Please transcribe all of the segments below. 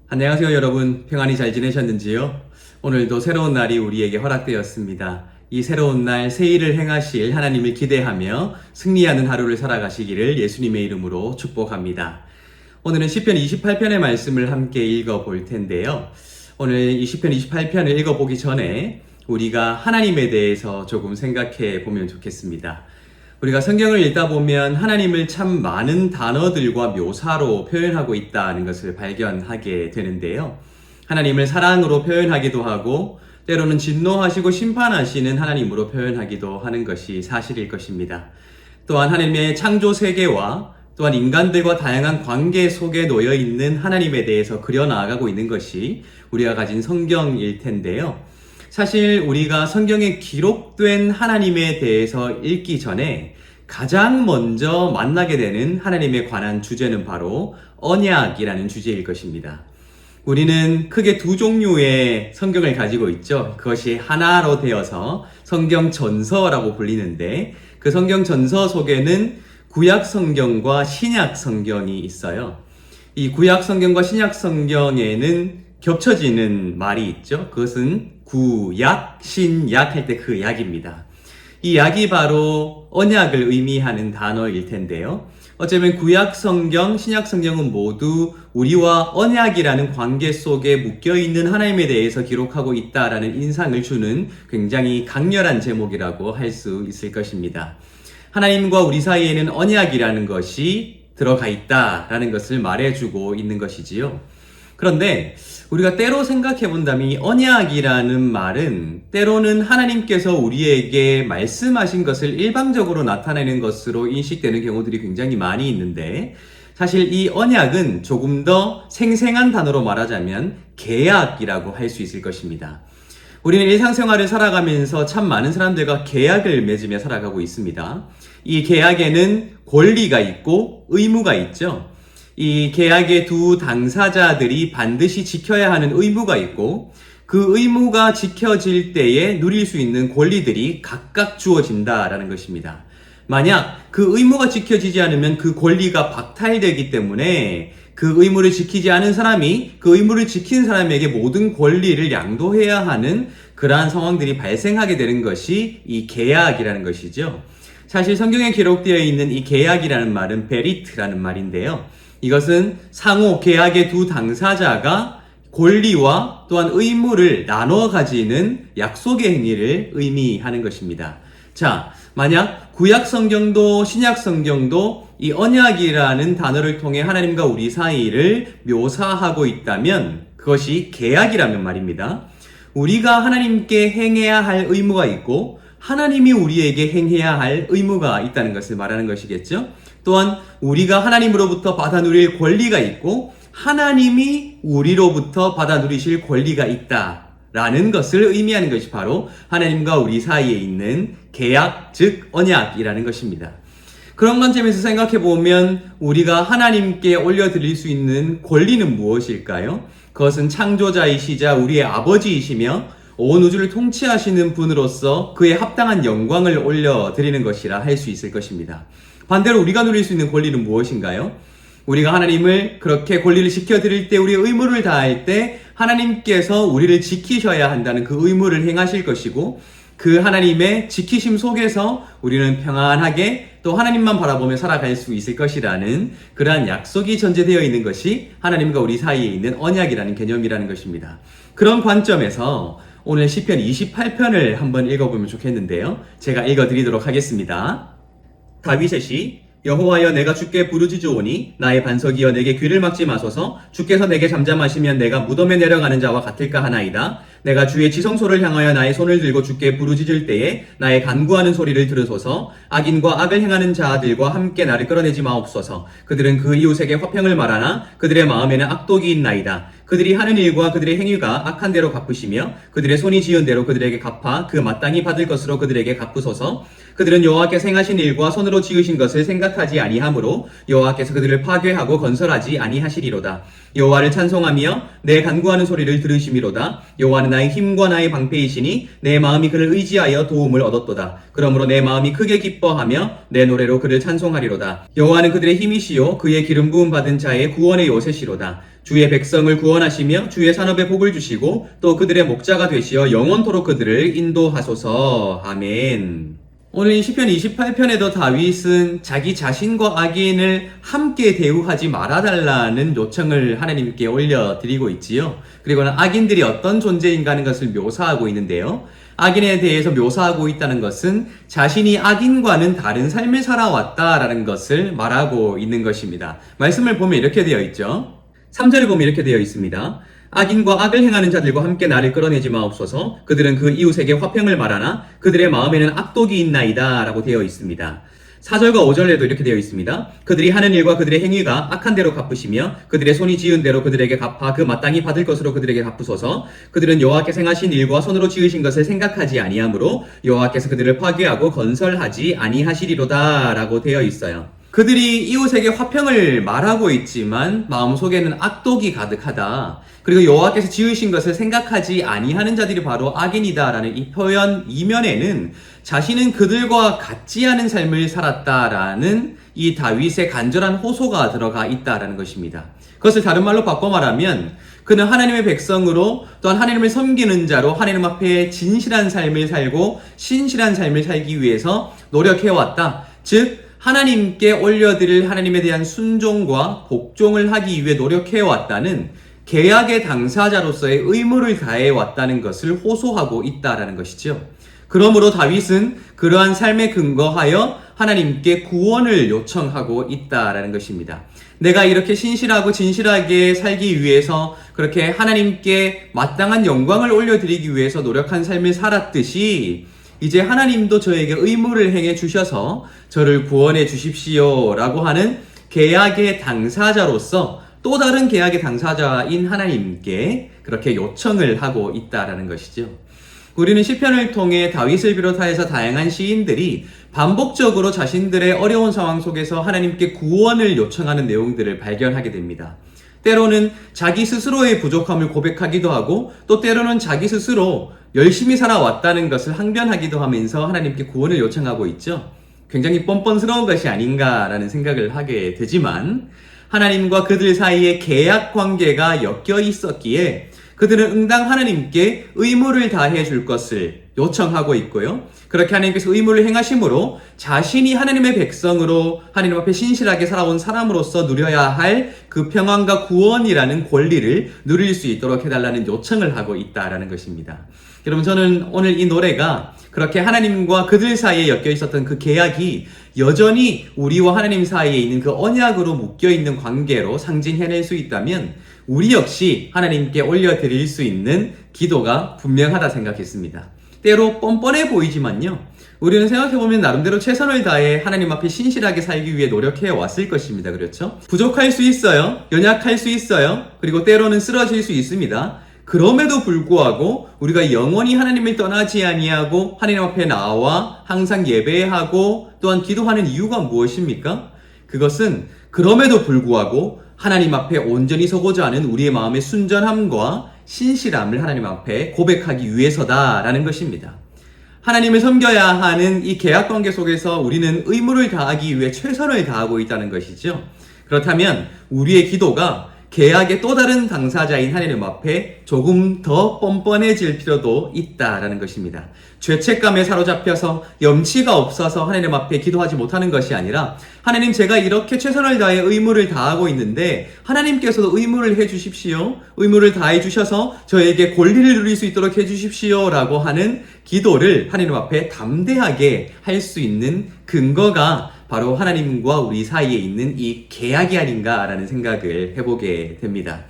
안녕하세요 여러분, 평안히 잘 지내셨는지요? 오늘도 새로운 날이 우리에게 허락되었습니다. 이 새로운 날 새 일을 행하실 하나님을 기대하며 승리하는 하루를 살아가시기를 예수님의 이름으로 축복합니다. 오늘은 시편 28편의 말씀을 함께 읽어볼 텐데요. 오늘 이 시편 28편을 읽어보기 전에 우리가 하나님에 대해서 조금 생각해 보면 좋겠습니다. 우리가 성경을 읽다 보면 하나님을 참 많은 단어들과 묘사로 표현하고 있다는 것을 발견하게 되는데요. 하나님을 사랑으로 표현하기도 하고 때로는 진노하시고 심판하시는 하나님으로 표현하기도 하는 것이 사실일 것입니다. 또한 하나님의 창조 세계와 또한 인간들과 다양한 관계 속에 놓여 있는 하나님에 대해서 그려나가고 있는 것이 우리가 가진 성경일 텐데요. 사실 우리가 성경에 기록된 하나님에 대해서 읽기 전에 가장 먼저 만나게 되는 하나님에 관한 주제는 바로 언약이라는 주제일 것입니다. 우리는 크게 두 종류의 성경을 가지고 있죠. 그것이 하나로 되어서 성경 전서라고 불리는데 그 성경 전서 속에는 구약 성경과 신약 성경이 있어요. 이 구약 성경과 신약 성경에는 겹쳐지는 말이 있죠. 그것은 구약, 신약 할 때 그 약입니다. 이 약이 바로 언약을 의미하는 단어일 텐데요. 어쩌면 구약 성경, 신약 성경은 모두 우리와 언약이라는 관계 속에 묶여있는 하나님에 대해서 기록하고 있다라는 인상을 주는 굉장히 강렬한 제목이라고 할 수 있을 것입니다. 하나님과 우리 사이에는 언약이라는 것이 들어가 있다라는 것을 말해주고 있는 것이지요. 그런데 우리가 때로 생각해 본다면 이 언약이라는 말은 때로는 하나님께서 우리에게 말씀하신 것을 일방적으로 나타내는 것으로 인식되는 경우들이 굉장히 많이 있는데 사실 이 언약은 조금 더 생생한 단어로 말하자면 계약이라고 할 수 있을 것입니다. 우리는 일상생활을 살아가면서 참 많은 사람들과 계약을 맺으며 살아가고 있습니다. 이 계약에는 권리가 있고 의무가 있죠. 이 계약의 두 당사자들이 반드시 지켜야 하는 의무가 있고 그 의무가 지켜질 때에 누릴 수 있는 권리들이 각각 주어진다라는 것입니다. 만약 그 의무가 지켜지지 않으면 그 권리가 박탈되기 때문에 그 의무를 지키지 않은 사람이 그 의무를 지킨 사람에게 모든 권리를 양도해야 하는 그러한 상황들이 발생하게 되는 것이 이 계약이라는 것이죠. 사실 성경에 기록되어 있는 이 계약이라는 말은 베리트라는 말인데요. 이것은 상호 계약의 두 당사자가 권리와 또한 의무를 나눠 가지는 약속의 행위를 의미하는 것입니다. 자, 만약 구약 성경도 신약 성경도 이 언약이라는 단어를 통해 하나님과 우리 사이를 묘사하고 있다면 그것이 계약이라면 말입니다. 우리가 하나님께 행해야 할 의무가 있고 하나님이 우리에게 행해야 할 의무가 있다는 것을 말하는 것이겠죠. 또한 우리가 하나님으로부터 받아 누릴 권리가 있고 하나님이 우리로부터 받아 누리실 권리가 있다라는 것을 의미하는 것이 바로 하나님과 우리 사이에 있는 계약, 즉 언약이라는 것입니다. 그런 관점에서 생각해 보면 우리가 하나님께 올려드릴 수 있는 권리는 무엇일까요? 그것은 창조자이시자 우리의 아버지이시며 온 우주를 통치하시는 분으로서 그에 합당한 영광을 올려드리는 것이라 할 수 있을 것입니다. 반대로 우리가 누릴 수 있는 권리는 무엇인가요? 우리가 하나님을 그렇게 권리를 지켜드릴 때 우리의 의무를 다할 때 하나님께서 우리를 지키셔야 한다는 그 의무를 행하실 것이고 그 하나님의 지키심 속에서 우리는 평안하게 또 하나님만 바라보며 살아갈 수 있을 것이라는 그러한 약속이 전제되어 있는 것이 하나님과 우리 사이에 있는 언약이라는 개념이라는 것입니다. 그런 관점에서 오늘 시편 28편을 한번 읽어보면 좋겠는데요. 제가 읽어드리도록 하겠습니다. 다윗의 여호와여 내가 주께 부르짖으오니 나의 반석이여 내게 귀를 막지 마소서. 주께서 내게 잠잠하시면 내가 무덤에 내려가는 자와 같을까 하나이다. 내가 주의 지성소를 향하여 나의 손을 들고 주께 부르짖을 때에 나의 간구하는 소리를 들으소서. 악인과 악을 행하는 자들과 함께 나를 끌어내지 마옵소서. 그들은 그 이웃에게 화평을 말하나 그들의 마음에는 악독이 있나이다. 그들이 하는 일과 그들의 행위가 악한 대로 갚으시며 그들의 손이 지은 대로 그들에게 갚아 그 마땅히 받을 것으로 그들에게 갚으소서. 그들은 여호와께서 행하신 일과 손으로 지으신 것을 생각하지 아니하므로 여호와께서 그들을 파괴하고 건설하지 아니하시리로다. 여호와를 찬송하며 내 간구하는 소리를 들으시미로다. 여호와는 나의 힘과 나의 방패이시니 내 마음이 그를 의지하여 도움을 얻었도다. 그러므로 내 마음이 크게 기뻐하며 내 노래로 그를 찬송하리로다. 여호와는 그들의 힘이시요 그의 기름 부음 받은 자의 구원의 요새시로다. 주의 백성을 구원하시며 주의 산업에 복을 주시고 또 그들의 목자가 되시어 영원토록 그들을 인도하소서. 아멘. 오늘 이 시편 28편에도 다윗은 자기 자신과 악인을 함께 대우하지 말아달라는 요청을 하나님께 올려드리고 있지요. 그리고는 악인들이 어떤 존재인가 하는 것을 묘사하고 있는데요. 악인에 대해서 묘사하고 있다는 것은 자신이 악인과는 다른 삶을 살아왔다라는 것을 말하고 있는 것입니다. 말씀을 보면 이렇게 되어 있죠. 3절에 보면 이렇게 되어 있습니다. 악인과 악을 행하는 자들과 함께 나를 끌어내지 마옵소서. 그들은 그 이웃에게 화평을 말하나 그들의 마음에는 악독이 있나이다 라고 되어 있습니다. 4절과 5절에도 이렇게 되어 있습니다. 그들이 하는 일과 그들의 행위가 악한 대로 갚으시며 그들의 손이 지은 대로 그들에게 갚아 그 마땅히 받을 것으로 그들에게 갚으소서. 그들은 여호와께서 행하신 일과 손으로 지으신 것을 생각하지 아니하므로 여호와께서 그들을 파괴하고 건설하지 아니하시리로다 라고 되어 있어요. 그들이 이웃에게 화평을 말하고 있지만 마음속에는 악독이 가득하다. 그리고 여호와께서 지으신 것을 생각하지 아니하는 자들이 바로 악인이다라는 이 표현 이면에는 자신은 그들과 같지 않은 삶을 살았다라는 이 다윗의 간절한 호소가 들어가 있다라는 것입니다. 그것을 다른 말로 바꿔 말하면 그는 하나님의 백성으로 또한 하나님을 섬기는 자로 하나님 앞에 진실한 삶을 살고 신실한 삶을 살기 위해서 노력해왔다. 즉 하나님께 올려드릴 하나님에 대한 순종과 복종을 하기 위해 노력해왔다는 계약의 당사자로서의 의무를 다해왔다는 것을 호소하고 있다라는 것이죠. 그러므로 다윗은 그러한 삶에 근거하여 하나님께 구원을 요청하고 있다라는 것입니다. 내가 이렇게 신실하고 진실하게 살기 위해서 그렇게 하나님께 마땅한 영광을 올려드리기 위해서 노력한 삶을 살았듯이 이제 하나님도 저에게 의무를 행해 주셔서 저를 구원해 주십시오 라고 하는 계약의 당사자로서 또 다른 계약의 당사자인 하나님께 그렇게 요청을 하고 있다라는 것이죠. 우리는 시편을 통해 다윗을 비롯하여서 다양한 시인들이 반복적으로 자신들의 어려운 상황 속에서 하나님께 구원을 요청하는 내용들을 발견하게 됩니다. 때로는 자기 스스로의 부족함을 고백하기도 하고 또 때로는 자기 스스로 열심히 살아왔다는 것을 항변하기도 하면서 하나님께 구원을 요청하고 있죠. 굉장히 뻔뻔스러운 것이 아닌가라는 생각을 하게 되지만 하나님과 그들 사이에 계약 관계가 엮여 있었기에 그들은 응당 하나님께 의무를 다해 줄 것을 요청하고 있고요. 그렇게 하나님께서 의무를 행하심으로 자신이 하나님의 백성으로 하나님 앞에 신실하게 살아온 사람으로서 누려야 할 그 평안과 구원이라는 권리를 누릴 수 있도록 해달라는 요청을 하고 있다라는 것입니다. 여러분, 저는 오늘 이 노래가 그렇게 하나님과 그들 사이에 엮여 있었던 그 계약이 여전히 우리와 하나님 사이에 있는 그 언약으로 묶여 있는 관계로 상징해낼 수 있다면 우리 역시 하나님께 올려드릴 수 있는 기도가 분명하다 생각했습니다. 때로 뻔뻔해 보이지만요, 우리는 생각해보면 나름대로 최선을 다해 하나님 앞에 신실하게 살기 위해 노력해 왔을 것입니다. 그렇죠? 부족할 수 있어요. 연약할 수 있어요. 그리고 때로는 쓰러질 수 있습니다. 그럼에도 불구하고 우리가 영원히 하나님을 떠나지 아니하고 하나님 앞에 나와 항상 예배하고 또한 기도하는 이유가 무엇입니까? 그것은 그럼에도 불구하고 하나님 앞에 온전히 서고자 하는 우리의 마음의 순전함과 신실함을 하나님 앞에 고백하기 위해서다라는 것입니다. 하나님을 섬겨야 하는 이 계약관계 속에서 우리는 의무를 다하기 위해 최선을 다하고 있다는 것이죠. 그렇다면 우리의 기도가 계약의 또 다른 당사자인 하나님 앞에 조금 더 뻔뻔해질 필요도 있다라는 것입니다. 죄책감에 사로잡혀서 염치가 없어서 하나님 앞에 기도하지 못하는 것이 아니라 하나님, 제가 이렇게 최선을 다해 의무를 다하고 있는데 하나님께서도 의무를 해주십시오. 의무를 다해 주셔서 저에게 권리를 누릴 수 있도록 해주십시오 라고 하는 기도를 하나님 앞에 담대하게 할 수 있는 근거가 바로 하나님과 우리 사이에 있는 이 계약이 아닌가라는 생각을 해보게 됩니다.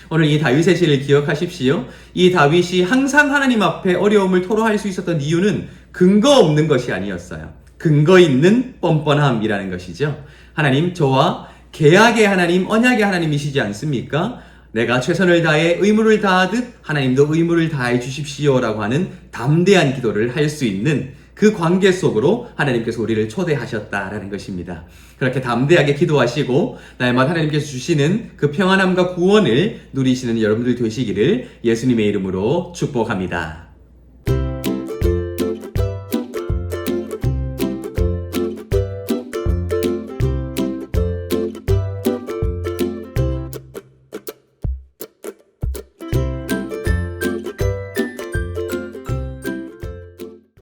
오늘 이 다윗의 시를 기억하십시오. 이 다윗이 항상 하나님 앞에 어려움을 토로할 수 있었던 이유는 근거 없는 것이 아니었어요. 근거 있는 뻔뻔함이라는 것이죠. 하나님, 저와 계약의 하나님, 언약의 하나님이시지 않습니까? 내가 최선을 다해 의무를 다하듯 하나님도 의무를 다해 주십시오라고 하는 담대한 기도를 할 수 있는 그 관계 속으로 하나님께서 우리를 초대하셨다라는 것입니다. 그렇게 담대하게 기도하시고 날마다 하나님께서 주시는 그 평안함과 구원을 누리시는 여러분들 되시기를 예수님의 이름으로 축복합니다.